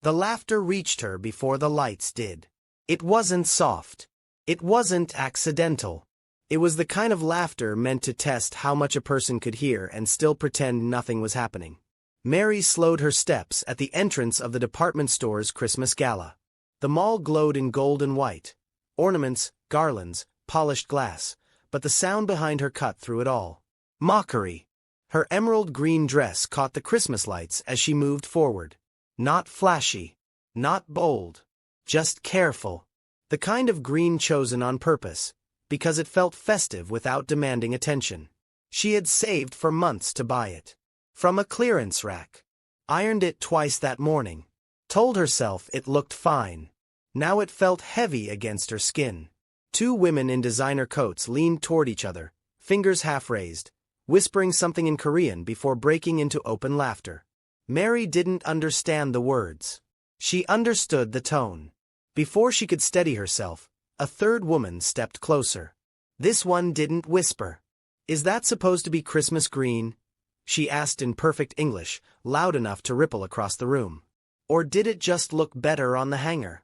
The laughter reached her before the lights did. It wasn't soft. It wasn't accidental. It was the kind of laughter meant to test how much a person could hear and still pretend nothing was happening. Mary slowed her steps at the entrance of the department store's Christmas gala. The mall glowed in gold and white. Ornaments, garlands, polished glass. But the sound behind her cut through it all. Mockery. Her emerald green dress caught the Christmas lights as she moved forward. Not flashy. Not bold. Just careful. The kind of green chosen on purpose, because it felt festive without demanding attention. She had saved for months to buy it. From a clearance rack. Ironed it twice that morning. Told herself it looked fine. Now it felt heavy against her skin. Two women in designer coats leaned toward each other, fingers half raised, whispering something in Korean before breaking into open laughter. Mary didn't understand the words. She understood the tone. Before she could steady herself, a third woman stepped closer. This one didn't whisper. "Is that supposed to be Christmas green?" she asked in perfect English, loud enough to ripple across the room. "Or did it just look better on the hanger?"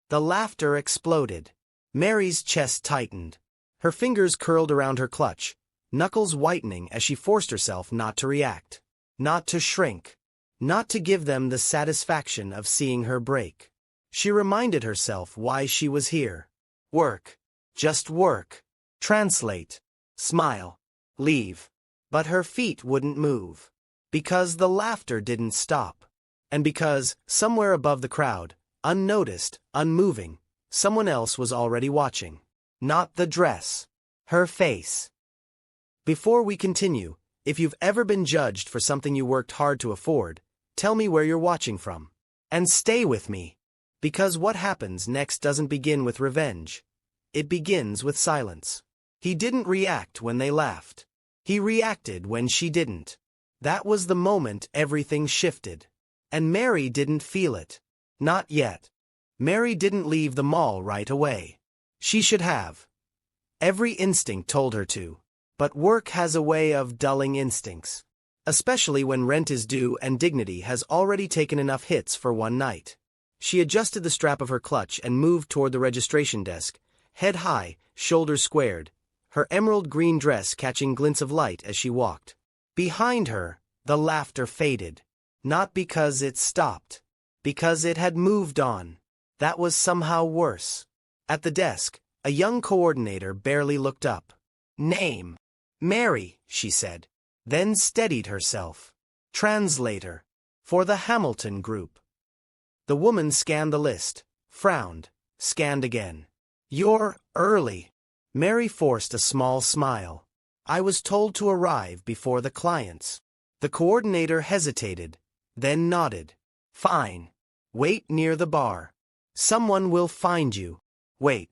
The laughter exploded. Mary's chest tightened. Her fingers curled around her clutch, knuckles whitening as she forced herself not to react. Not to shrink. Not to give them the satisfaction of seeing her break. She reminded herself why she was here. Work. Just work. Translate. Smile. Leave. But her feet wouldn't move. Because the laughter didn't stop. And because, somewhere above the crowd, unnoticed, unmoving, someone else was already watching. Not the dress. Her face. Before we continue, if you've ever been judged for something you worked hard to afford, tell me where you're watching from. And stay with me. Because what happens next doesn't begin with revenge. It begins with silence. He didn't react when they laughed. He reacted when she didn't. That was the moment everything shifted. And Mary didn't feel it. Not yet. Mary didn't leave the mall right away. She should have. Every instinct told her to. But work has a way of dulling instincts. Especially when rent is due and dignity has already taken enough hits for one night. She adjusted the strap of her clutch and moved toward the registration desk, head high, shoulders squared, her emerald green dress catching glints of light as she walked. Behind her, the laughter faded. Not because it stopped. Because it had moved on. That was somehow worse. At the desk, a young coordinator barely looked up. "Name." "Mary," she said. Then steadied herself. "Translator. For the Hamilton Group." The woman scanned the list, frowned, scanned again. "You're early." Mary forced a small smile. "I was told to arrive before the clients." The coordinator hesitated, then nodded. "Fine. Wait near the bar. Someone will find you." "Wait."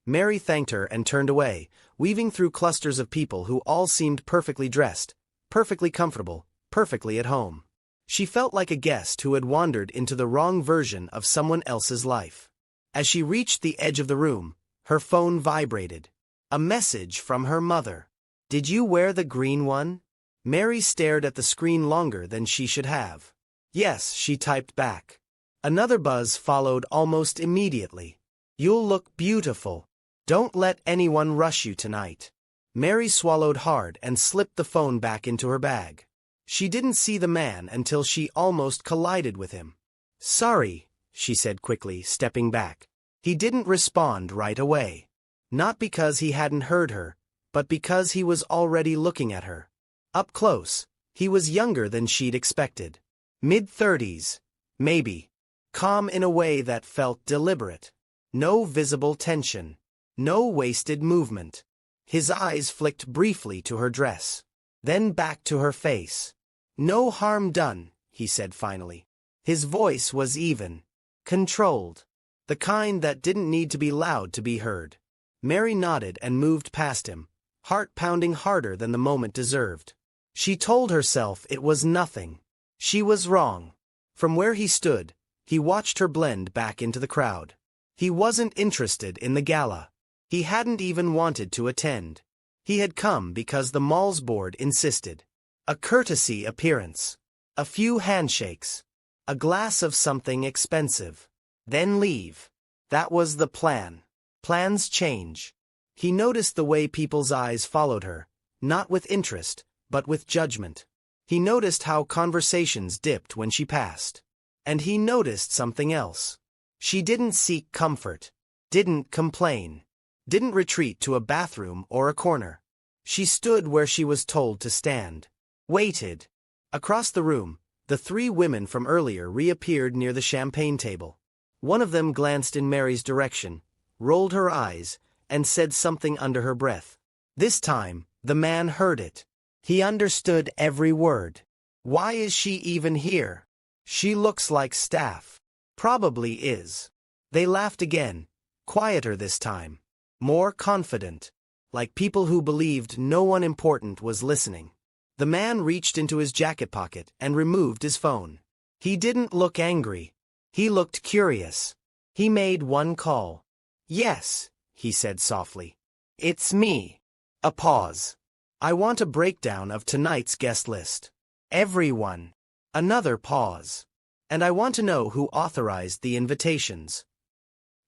Mary thanked her and turned away, weaving through clusters of people who all seemed perfectly dressed, perfectly comfortable, perfectly at home. She felt like a guest who had wandered into the wrong version of someone else's life. As she reached the edge of the room, her phone vibrated. A message from her mother. "Did you wear the green one?" Mary stared at the screen longer than she should have. "Yes," she typed back. Another buzz followed almost immediately. "You'll look beautiful. Don't let anyone rush you tonight." Mary swallowed hard and slipped the phone back into her bag. She didn't see the man until she almost collided with him. "Sorry," she said quickly, stepping back. He didn't respond right away. Not because he hadn't heard her, but because he was already looking at her. Up close, he was younger than she'd expected. Mid-30s, maybe. Calm in a way that felt deliberate. No visible tension. No wasted movement. His eyes flicked briefly to her dress. Then back to her face. "No harm done," he said finally. His voice was even. Controlled. The kind that didn't need to be loud to be heard. Mary nodded and moved past him, heart pounding harder than the moment deserved. She told herself it was nothing. She was wrong. From where he stood, he watched her blend back into the crowd. He wasn't interested in the gala. He hadn't even wanted to attend. He had come because the mall's board insisted. A courtesy appearance. A few handshakes. A glass of something expensive. Then leave. That was the plan. Plans change. He noticed the way people's eyes followed her, not with interest, but with judgment. He noticed how conversations dipped when she passed. And he noticed something else. She didn't seek comfort, didn't complain, didn't retreat to a bathroom or a corner. She stood where she was told to stand. Waited. Across the room, the three women from earlier reappeared near the champagne table. One of them glanced in Mary's direction, rolled her eyes, and said something under her breath. This time, the man heard it. He understood every word. Why is she even here? She looks like staff. Probably is. They laughed again, quieter this time. More confident. Like people who believed no one important was listening. The man reached into his jacket pocket and removed his phone. He didn't look angry. He looked curious. He made one call. Yes, he said softly. It's me. A pause. I want a breakdown of tonight's guest list. Everyone. Another pause. And I want to know who authorized the invitations.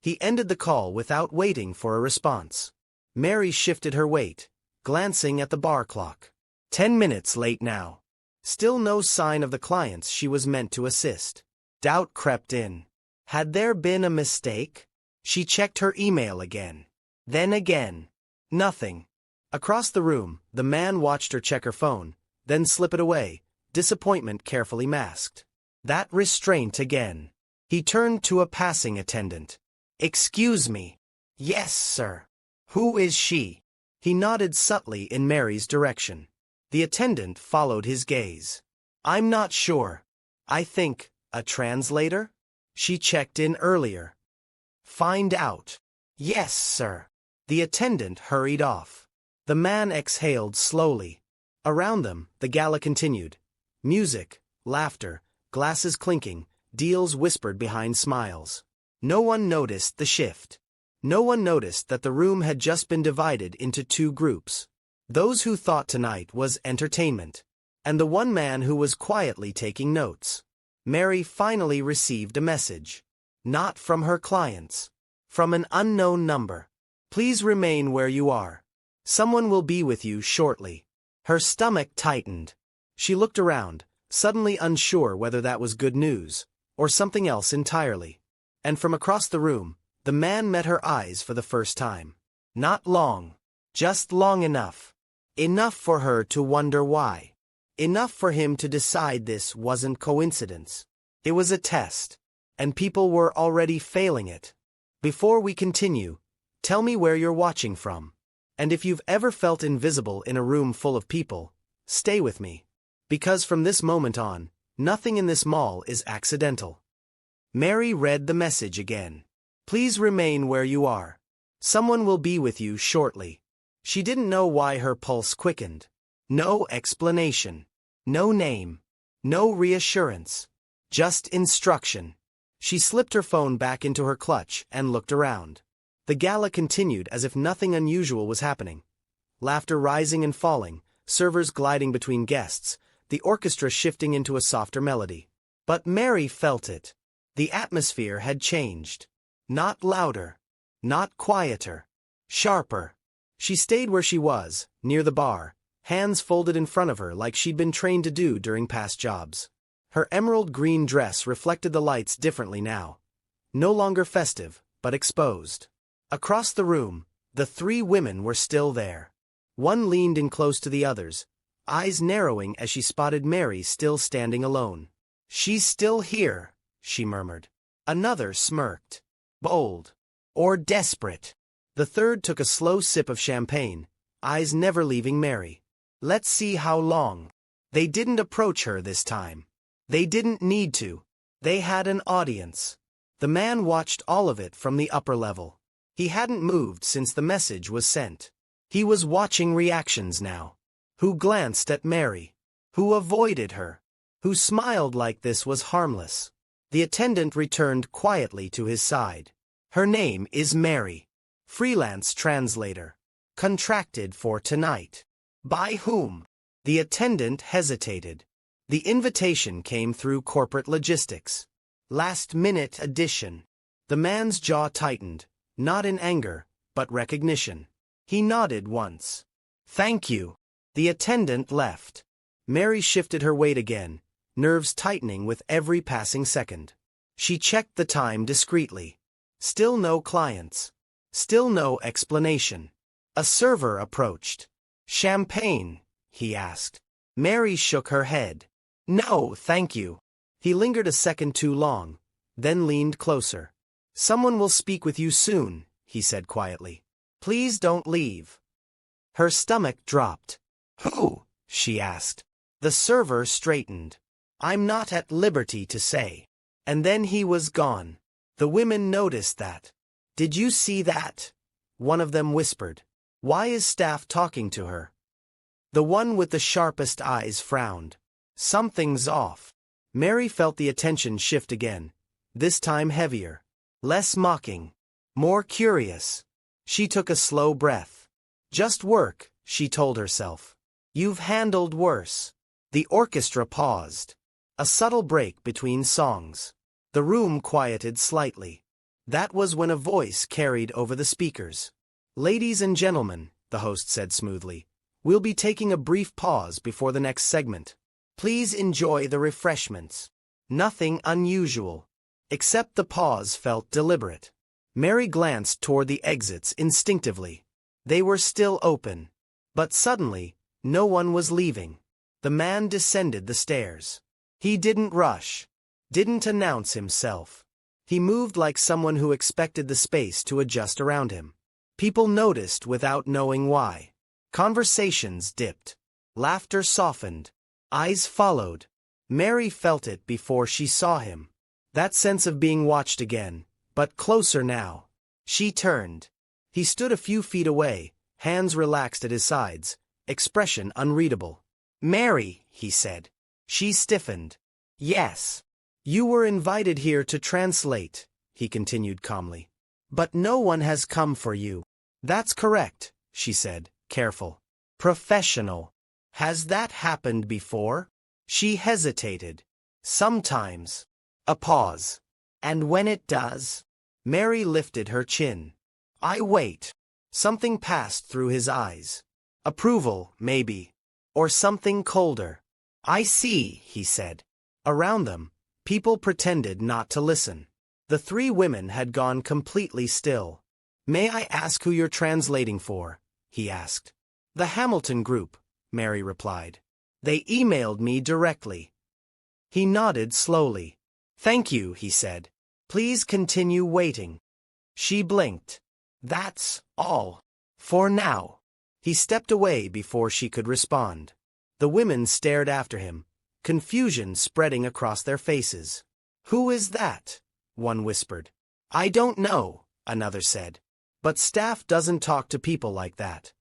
He ended the call without waiting for a response. Mary shifted her weight, glancing at the bar clock. 10 minutes late now. Still no sign of the clients she was meant to assist. Doubt crept in. Had there been a mistake? She checked her email again. Then again. Nothing. Across the room, the man watched her check her phone, then slip it away, disappointment carefully masked. That restraint again. He turned to a passing attendant. Excuse me. Yes, sir. Who is she? He nodded subtly in Mary's direction. The attendant followed his gaze. I'm not sure. I think, a translator? She checked in earlier. Find out. Yes, sir. The attendant hurried off. The man exhaled slowly. Around them, the gala continued. Music, laughter, glasses clinking, deals whispered behind smiles. No one noticed the shift. No one noticed that the room had just been divided into two groups. Those who thought tonight was entertainment, and the one man who was quietly taking notes. Mary finally received a message. Not from her clients. From an unknown number. Please remain where you are. Someone will be with you shortly. Her stomach tightened. She looked around, suddenly unsure whether that was good news, or something else entirely. And from across the room, the man met her eyes for the first time. Not long. Just long enough. Enough for her to wonder why. Enough for him to decide this wasn't coincidence. It was a test, and people were already failing it. Before we continue, tell me where you're watching from. And if you've ever felt invisible in a room full of people, stay with me. Because from this moment on, nothing in this mall is accidental. Mary read the message again. Please remain where you are. Someone will be with you shortly. She didn't know why her pulse quickened. No explanation. No name. No reassurance. Just instruction. She slipped her phone back into her clutch and looked around. The gala continued as if nothing unusual was happening. Laughter rising and falling, servers gliding between guests, the orchestra shifting into a softer melody. But Mary felt it. The atmosphere had changed. Not louder. Not quieter. Sharper. She stayed where she was, near the bar, hands folded in front of her like she'd been trained to do during past jobs. Her emerald green dress reflected the lights differently now. No longer festive, but exposed. Across the room, the three women were still there. One leaned in close to the others, eyes narrowing as she spotted Mary still standing alone. She's still here, she murmured. Another smirked. Bold. Or desperate. The third took a slow sip of champagne, eyes never leaving Mary. Let's see how long. They didn't approach her this time. They didn't need to. They had an audience. The man watched all of it from the upper level. He hadn't moved since the message was sent. He was watching reactions now. Who glanced at Mary? Who avoided her? Who smiled like this was harmless? The attendant returned quietly to his side. Her name is Mary. Freelance translator. Contracted for tonight. By whom? The attendant hesitated. The invitation came through corporate logistics. Last-minute addition. The man's jaw tightened, not in anger, but recognition. He nodded once. Thank you. The attendant left. Mary shifted her weight again, nerves tightening with every passing second. She checked the time discreetly. Still no clients. Still no explanation. A server approached. Champagne? He asked. Mary shook her head. No, thank you. He lingered a second too long, then leaned closer. Someone will speak with you soon, he said quietly. Please don't leave. Her stomach dropped. Who? She asked. The server straightened. I'm not at liberty to say. And then he was gone. The women noticed that. Did you see that? One of them whispered. Why is staff talking to her? The one with the sharpest eyes frowned. Something's off. Mary felt the attention shift again, this time heavier. Less mocking. More curious. She took a slow breath. Just work, she told herself. You've handled worse. The orchestra paused. A subtle break between songs. The room quieted slightly. That was when a voice carried over the speakers. Ladies and gentlemen, the host said smoothly, we'll be taking a brief pause before the next segment. Please enjoy the refreshments. Nothing unusual. Except the pause felt deliberate. Mary glanced toward the exits instinctively. They were still open. But suddenly, no one was leaving. The man descended the stairs. He didn't rush. Didn't announce himself. He moved like someone who expected the space to adjust around him. People noticed without knowing why. Conversations dipped. Laughter softened. Eyes followed. Mary felt it before she saw him. That sense of being watched again, but closer now. She turned. He stood a few feet away, hands relaxed at his sides, expression unreadable. Mary, he said. She stiffened. Yes. You were invited here to translate, he continued calmly. But no one has come for you. That's correct, she said, careful. Professional. Has that happened before? She hesitated. Sometimes. A pause. And when it does? Mary lifted her chin. I wait. Something passed through his eyes. Approval, maybe. Or something colder. I see, he said. Around them, people pretended not to listen. The three women had gone completely still. May I ask who you're translating for? He asked. The Hamilton Group, Mary replied. They emailed me directly. He nodded slowly. Thank you, he said. Please continue waiting. She blinked. That's all. For now. He stepped away before she could respond. The women stared after him, confusion spreading across their faces. Who is that? One whispered. I don't know, another said. But staff doesn't talk to people like that.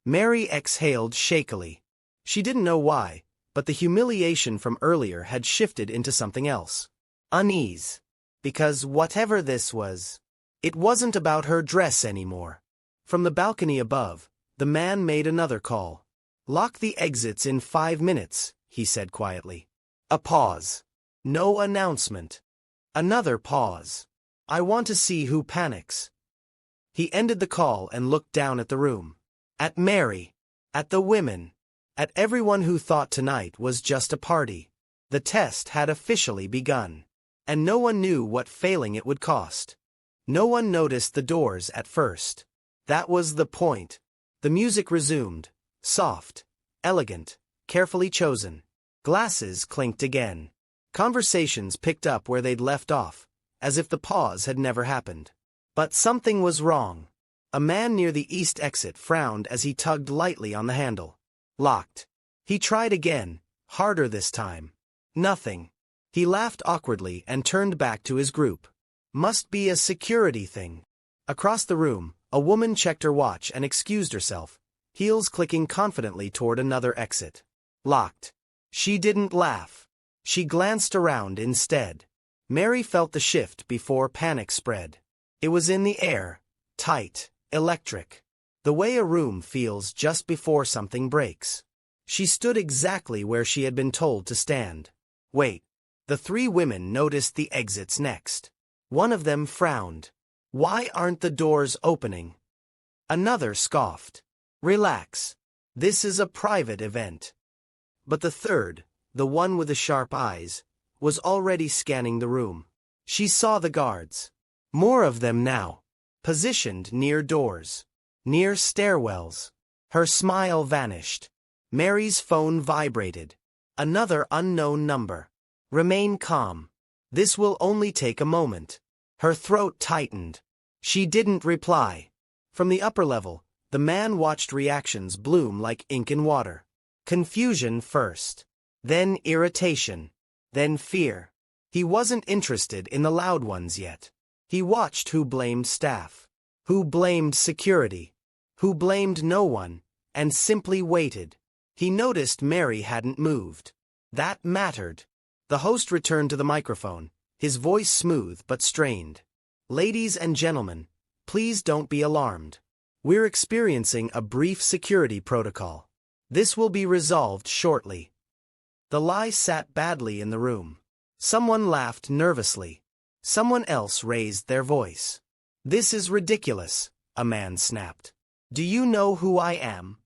Mary exhaled shakily. She didn't know why, but the humiliation from earlier had shifted into something else. Unease. Because whatever this was, it wasn't about her dress anymore. From the balcony above, the man made another call. Lock the exits in 5 minutes, he said quietly. A pause. No announcement. Another pause. I want to see who panics. He ended the call and looked down at the room. At Mary. At the women. At everyone who thought tonight was just a party. The test had officially begun. And no one knew what failing it would cost. No one noticed the doors at first. That was the point. The music resumed. Soft. Elegant. Carefully chosen. Glasses clinked again. Conversations picked up where they'd left off, as if the pause had never happened. But something was wrong. A man near the east exit frowned as he tugged lightly on the handle. Locked. He tried again, harder this time. Nothing. He laughed awkwardly and turned back to his group. Must be a security thing. Across the room, a woman checked her watch and excused herself, heels clicking confidently toward another exit. Locked. She didn't laugh. She glanced around instead. Mary felt the shift before panic spread. It was in the air, tight, electric. The way a room feels just before something breaks. She stood exactly where she had been told to stand. Wait. The three women noticed the exits next. One of them frowned. Why aren't the doors opening? Another scoffed. Relax. This is a private event. But the third, the one with the sharp eyes, was already scanning the room. She saw the guards. More of them now. Positioned near doors. Near stairwells. Her smile vanished. Mary's phone vibrated. Another unknown number. Remain calm. This will only take a moment. Her throat tightened. She didn't reply. From the upper level, the man watched reactions bloom like ink in water. Confusion first. Then irritation. Then fear. He wasn't interested in the loud ones yet. He watched who blamed staff. Who blamed security. Who blamed no one, and simply waited. He noticed Mary hadn't moved. That mattered. The host returned to the microphone, his voice smooth but strained. Ladies and gentlemen, please don't be alarmed. We're experiencing a brief security protocol. This will be resolved shortly. The lie sat badly in the room. Someone laughed nervously. Someone else raised their voice. This is ridiculous, a man snapped. Do you know who I am?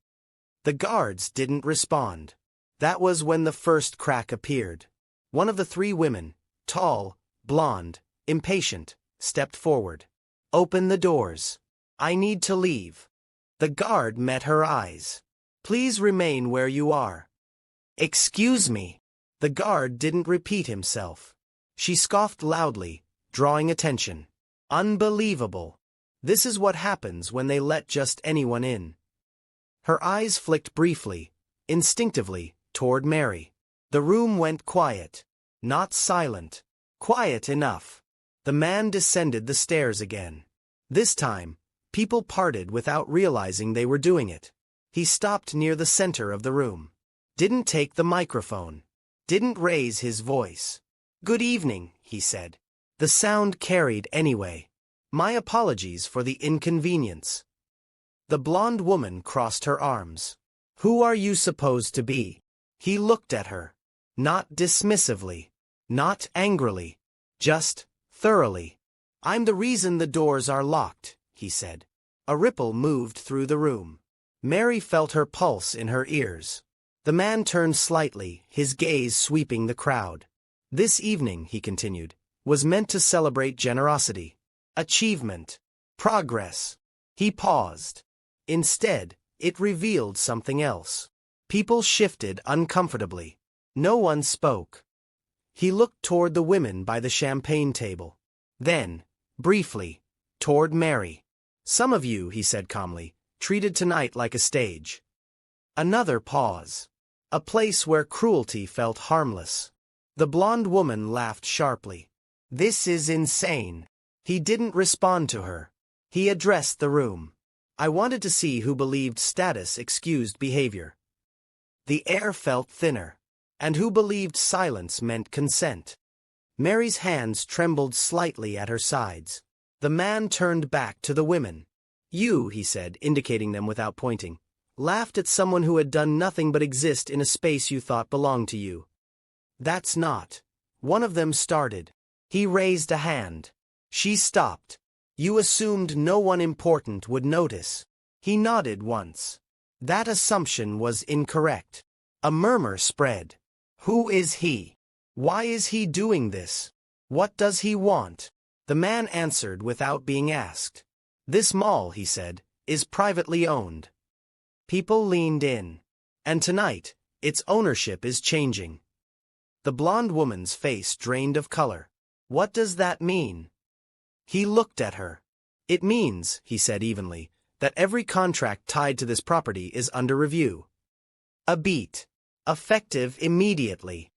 The guards didn't respond. That was when the first crack appeared. One of the three women, tall, blonde, impatient, stepped forward. Open the doors. I need to leave. The guard met her eyes. Please remain where you are. Excuse me. The guard didn't repeat himself. She scoffed loudly, drawing attention. Unbelievable. This is what happens when they let just anyone in. Her eyes flicked briefly, instinctively, toward Mary. The room went quiet. Not silent. Quiet enough. The man descended the stairs again. This time, people parted without realizing they were doing it. He stopped near the center of the room. Didn't take the microphone. Didn't raise his voice. Good evening, he said. The sound carried anyway. My apologies for the inconvenience. The blonde woman crossed her arms. Who are you supposed to be? He looked at her. Not dismissively. Not angrily. Just thoroughly. I'm the reason the doors are locked, he said. A ripple moved through the room. Mary felt her pulse in her ears. The man turned slightly, his gaze sweeping the crowd. This evening, he continued, was meant to celebrate generosity, achievement, progress. He paused. Instead, it revealed something else. People shifted uncomfortably. No one spoke. He looked toward the women by the champagne table. Then, briefly, toward Mary. Some of you, he said calmly, treated tonight like a stage. Another pause. A place where cruelty felt harmless. The blonde woman laughed sharply. This is insane. He didn't respond to her. He addressed the room. I wanted to see who believed status excused behavior. The air felt thinner. And who believed silence meant consent. Mary's hands trembled slightly at her sides. The man turned back to the women. You, he said, indicating them without pointing, laughed at someone who had done nothing but exist in a space you thought belonged to you. That's not. One of them started. He raised a hand. She stopped. You assumed no one important would notice. He nodded once. That assumption was incorrect. A murmur spread. Who is he? Why is he doing this? What does he want? The man answered without being asked. This mall, he said, is privately owned. People leaned in. And tonight, its ownership is changing. The blonde woman's face drained of color. What does that mean? He looked at her. It means, he said evenly, that every contract tied to this property is under review. A beat. Effective immediately.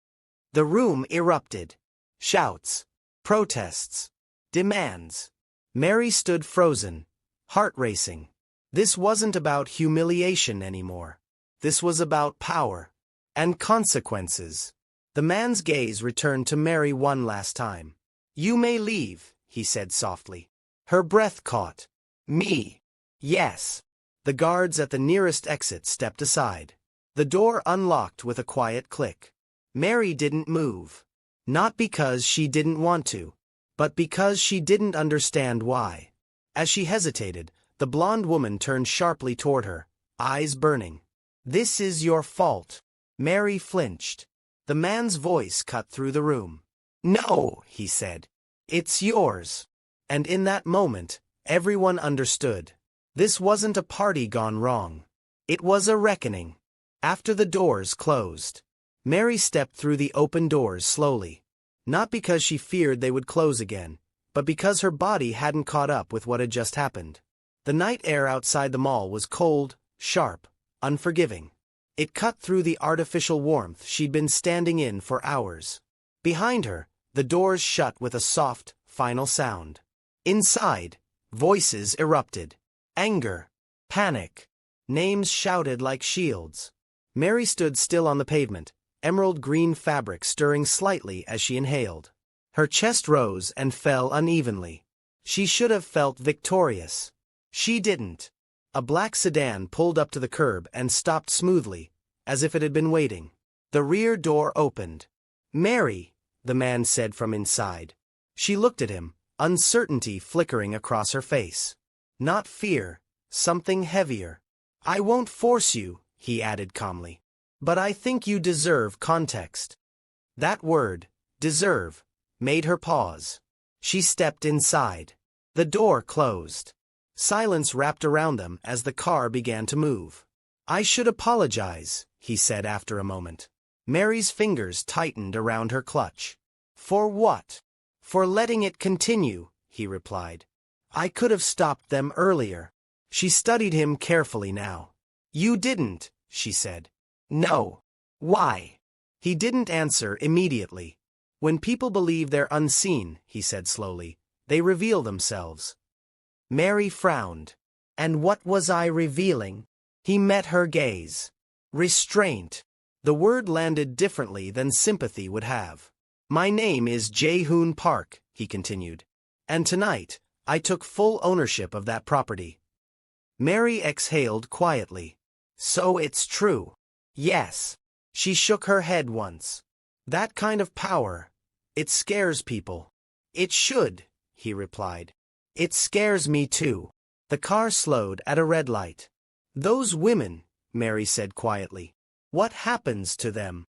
The room erupted. Shouts. Protests. Demands. Mary stood frozen, heart racing. This wasn't about humiliation anymore. This was about power. And consequences. The man's gaze returned to Mary one last time. You may leave, he said softly. Her breath caught. Me. Yes. The guards at the nearest exit stepped aside. The door unlocked with a quiet click. Mary didn't move. Not because she didn't want to, but because she didn't understand why. As she hesitated, the blonde woman turned sharply toward her, eyes burning. "This is your fault." Mary flinched. The man's voice cut through the room. "No," he said. "It's yours." And in that moment, everyone understood. This wasn't a party gone wrong. It was a reckoning. After the doors closed, Mary stepped through the open doors slowly. Not because she feared they would close again, but because her body hadn't caught up with what had just happened. The night air outside the mall was cold, sharp, unforgiving. It cut through the artificial warmth she'd been standing in for hours. Behind her, the doors shut with a soft, final sound. Inside, voices erupted. Anger, panic, names shouted like shields. Mary stood still on the pavement, emerald green fabric stirring slightly as she inhaled. Her chest rose and fell unevenly. She should have felt victorious. She didn't. A black sedan pulled up to the curb and stopped smoothly, as if it had been waiting. The rear door opened. "Mary," the man said from inside. She looked at him, uncertainty flickering across her face. Not fear, something heavier. "I won't force you," he added calmly. "But I think you deserve context." That word, deserve, made her pause. She stepped inside. The door closed. Silence wrapped around them as the car began to move. "I should apologize," he said after a moment. Mary's fingers tightened around her clutch. "For what?" "For letting it continue," he replied. "I could have stopped them earlier." She studied him carefully now. "You didn't," she said. "No. Why?" He didn't answer immediately. "When people believe they're unseen," he said slowly, "they reveal themselves." Mary frowned. "And what was I revealing?" He met her gaze. Restraint. The word landed differently than sympathy would have. "My name is Jae-hoon Park," he continued. "And tonight, I took full ownership of that property." Mary exhaled quietly. "So it's true." "Yes." She shook her head once. "That kind of power, it scares people." "It should," he replied. "It scares me too." The car slowed at a red light. "Those women," Mary said quietly. "What happens to them?"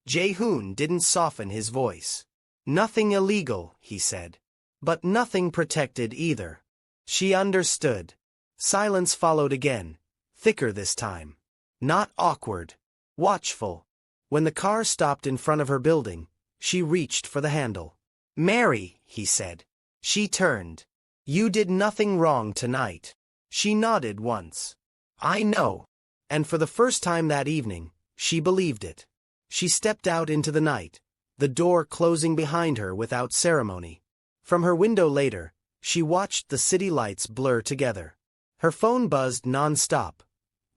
Jae-hoon didn't soften his voice. "Nothing illegal," he said. "But nothing protected either." She understood. Silence followed again, thicker this time. Not awkward. Watchful. When the car stopped in front of her building, she reached for the handle. "Mary," he said. She turned. "You did nothing wrong tonight." She nodded once. "I know." And for the first time that evening, she believed it. She stepped out into the night, the door closing behind her without ceremony. From her window later, she watched the city lights blur together. Her phone buzzed non-stop.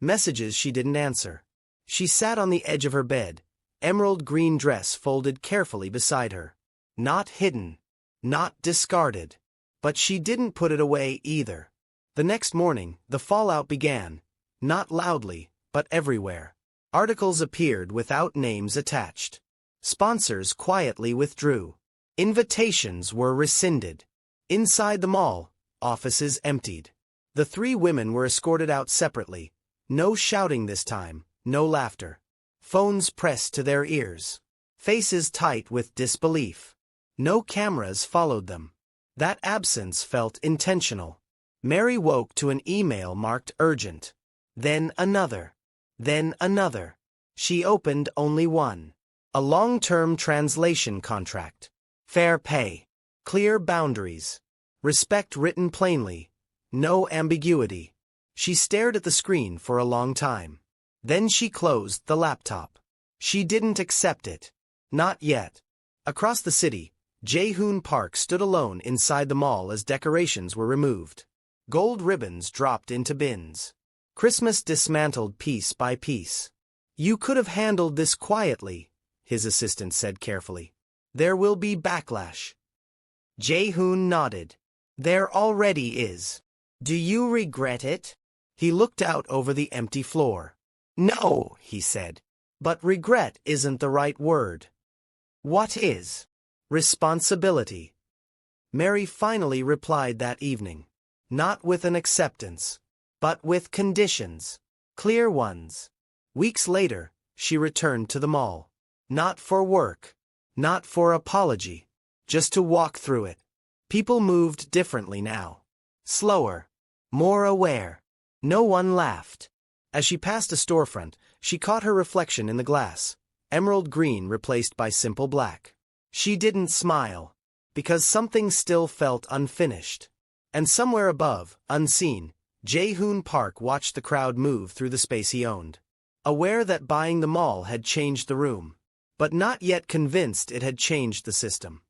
Messages she didn't answer. She sat on the edge of her bed, emerald green dress folded carefully beside her. Not hidden. Not discarded. But she didn't put it away either. The next morning, the fallout began. Not loudly, but everywhere. Articles appeared without names attached. Sponsors quietly withdrew. Invitations were rescinded. Inside the mall, offices emptied. The three women were escorted out separately. No shouting this time, no laughter. Phones pressed to their ears. Faces tight with disbelief. No cameras followed them. That absence felt intentional. Mary woke to an email marked urgent. Then another. Then another. She opened only one. A long-term translation contract. Fair pay. Clear boundaries. Respect written plainly. No ambiguity. She stared at the screen for a long time. Then she closed the laptop. She didn't accept it. Not yet. Across the city, Jae-hoon Park stood alone inside the mall as decorations were removed. Gold ribbons dropped into bins. Christmas dismantled piece by piece. "You could have handled this quietly," his assistant said carefully. "There will be backlash." Jae-hoon nodded. "There already is. Do you regret it?" He looked out over the empty floor. No, he said. But regret isn't the right word. What is? Responsibility. Mary finally replied that evening. Not with an acceptance, but with conditions. Clear ones. Weeks later, she returned to the mall. Not for work. Not for apology. Just to walk through it. People moved differently now. Slower. More aware. No one laughed. As she passed a storefront, she caught her reflection in the glass. Emerald green replaced by simple black. She didn't smile. Because something still felt unfinished. And somewhere above, unseen, Jae-hoon Park watched the crowd move through the space he owned. Aware that buying the mall had changed the room. But not yet convinced it had changed the system.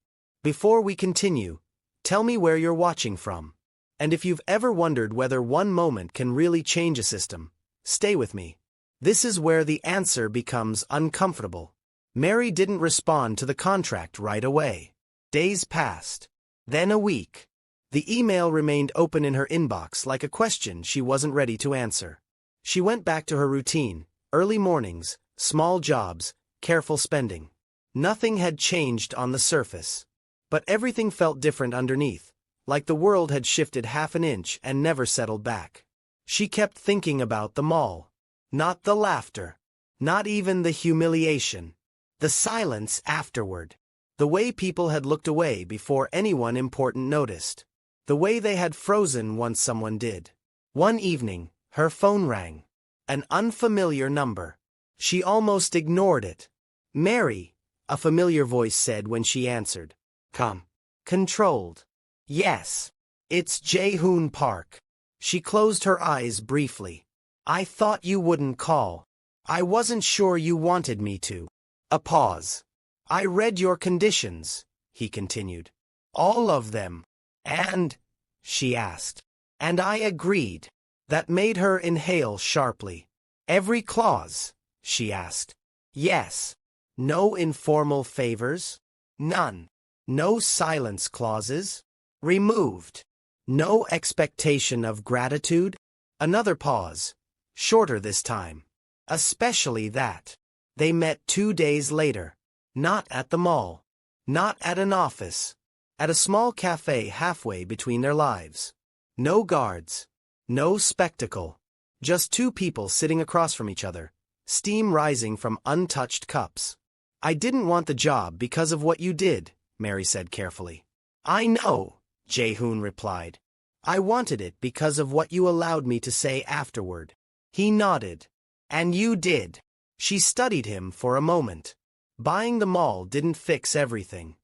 Before we continue, tell me where you're watching from. And if you've ever wondered whether one moment can really change a system, stay with me. This is where the answer becomes uncomfortable. Mary didn't respond to the contract right away. Days passed. Then a week. The email remained open in her inbox like a question she wasn't ready to answer. She went back to her routine, early mornings, small jobs, careful spending. Nothing had changed on the surface. But everything felt different underneath, like the world had shifted half an inch and never settled back. She kept thinking about the mall. Not the laughter. Not even the humiliation. The silence afterward. The way people had looked away before anyone important noticed. The way they had frozen once someone did. One evening, her phone rang. An unfamiliar number. She almost ignored it. "Mary," a familiar voice said when she answered. "Come." Controlled. "Yes. It's Jae-hoon Park." She closed her eyes briefly. "I thought you wouldn't call. I wasn't sure you wanted me to." A pause. "I read your conditions," he continued. "All of them." "And?" she asked. "And I agreed." That made her inhale sharply. "Every clause?" she asked. "Yes." "No informal favors?" "None." "No silence clauses?" "Removed." "No expectation of gratitude?" Another pause. Shorter this time. "Especially that." They met 2 days later. Not at the mall. Not at an office. At a small cafe halfway between their lives. No guards. No spectacle. Just two people sitting across from each other. Steam rising from untouched cups. "I didn't want the job because of what you did," Mary said carefully. "I know," Jae-hoon replied. "I wanted it because of what you allowed me to say afterward." He nodded. "And you did." She studied him for a moment. Buying the mall didn't fix everything.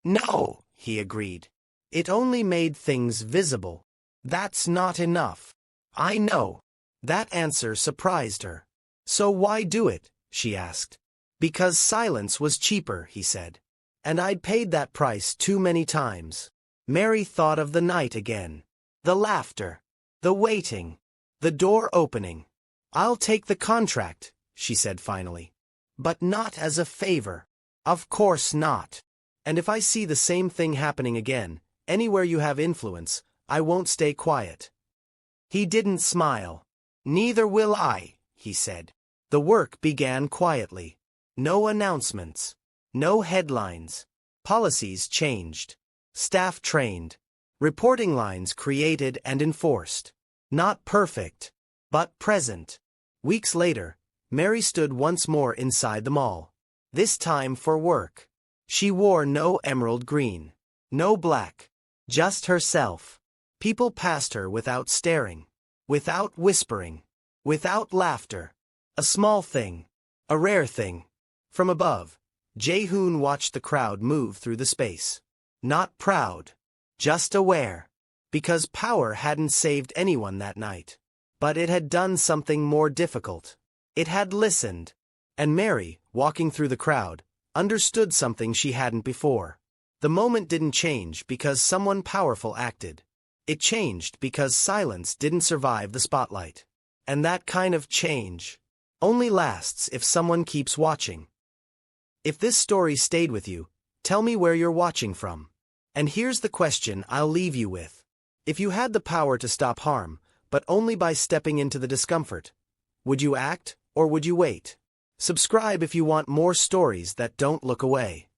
"No," he agreed. "It only made things visible. That's not enough." "I know." That answer surprised her. "So why do it?" she asked. "Because silence was cheaper," he said. "And I'd paid that price too many times." Mary thought of the night again. The laughter. The waiting. The door opening. "I'll take the contract," she said finally. "But not as a favor." "Of course not. And if I see the same thing happening again, anywhere you have influence, I won't stay quiet." He didn't smile. "Neither will I," he said. The work began quietly. No announcements. No headlines. Policies changed. Staff trained. Reporting lines created and enforced. Not perfect, but present. Weeks later, Mary stood once more inside the mall. This time for work. She wore no emerald green. No black. Just herself. People passed her without staring. Without whispering. Without laughter. A small thing. A rare thing. From above, Jae-hoon watched the crowd move through the space. Not proud. Just aware. Because power hadn't saved anyone that night. But it had done something more difficult. It had listened. And Mary, walking through the crowd, understood something she hadn't before. The moment didn't change because someone powerful acted. It changed because silence didn't survive the spotlight. And that kind of change only lasts if someone keeps watching. If this story stayed with you, tell me where you're watching from. And here's the question I'll leave you with. If you had the power to stop harm, but only by stepping into the discomfort, Would you act, or would you wait? Subscribe if you want more stories that don't look away.